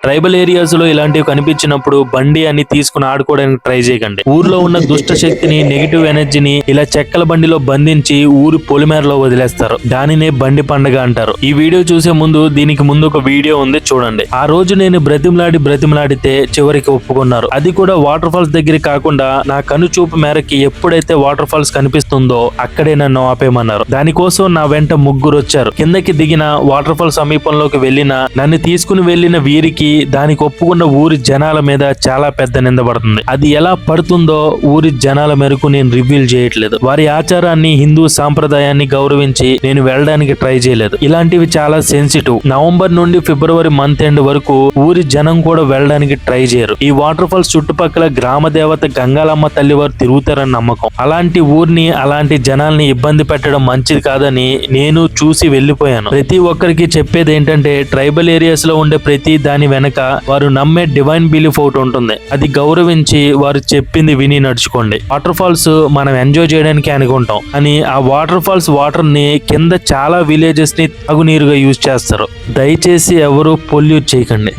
Tribal areas లో ఇలాంటివి కనిపించినప్పుడు బండి అని తీసుకుని ఆడుకోవడానికి ట్రై చేయకండి. ఊర్లో ఉన్న దుష్ట శక్తిని, నెగిటివ్ ఎనర్జీని ఇలా చెక్కల బండిలో బంధించి ఊరి పొలిమేరలో వదిలేస్తారు. దానినే బండి పండుగ అంటారు. ఈ వీడియో చూసే ముందు దీనికి ముందు ఒక వీడియో ఉంది, చూడండి. ఆ రోజు నేను బ్రతిమలాడితే చివరికి ఒప్పుకున్నారు. అది కూడా వాటర్ ఫాల్స్ దగ్గర కాకుండా నా కనుచూపు మేరకి ఎప్పుడైతే వాటర్ ఫాల్స్ కనిపిస్తుందో అక్కడే నన్ను ఆపేయమన్నారు. దానికోసం నా వెంట ముగ్గురు వచ్చారు. కిందకి దిగిన వాటర్ ఫాల్ సమీపంలోకి వెళ్ళిన నన్ను తీసుకుని వెళ్లిన వీరికి దానికి ఒప్పుకున్న ఊరి జనాల మీద చాలా పెద్ద నింద పడుతుంది. అది ఎలా పడుతుందో ఊరి జనాల మేరకు నేను రివీల్ చేయట్లేదు. వారి ఆచారాన్ని, హిందూ సాంప్రదాయాన్ని గౌరవించి నేను వెళ్ళడానికి ట్రై చేయలేదు. ఇలాంటివి చాలా సెన్సిటివ్. నవంబర్ నుండి ఫిబ్రవరి మంత్ ఎండ్ వరకు ఊరి జనం కూడా వెళ్ళడానికి ట్రై చేయరు. ఈ వాటర్ ఫాల్స్ చుట్టుపక్కల గ్రామ దేవత గంగాలమ్మ తల్లి వారు తిరుగుతారని నమ్మకం. అలాంటి ఊరిని, అలాంటి జనాల్ని ఇబ్బంది పెట్టడం మంచిది కాదని నేను చూసి వెళ్లిపోయాను. ప్రతి ఒక్కరికి చెప్పేది ఏంటంటే ట్రైబల్ ఏరియాస్ లో ఉండే ప్రతి దాని వెనక వారు నమ్మే డివైన్ బిలీఫ్ ఒకటి ఉంటుంది. అది గౌరవించి వారు చెప్పింది విని నడుచుకోండి. వాటర్ ఫాల్స్ మనం ఎంజాయ్ చేయడానికి అనుకుంటాం అని ఆ వాటర్ ఫాల్స్ వాటర్ ని కింద చాలా విలేజెస్ ని తాగునీరుగా యూజ్ చేస్తారు. దయచేసి ఎవరు పొల్యూట్ చేయకండి.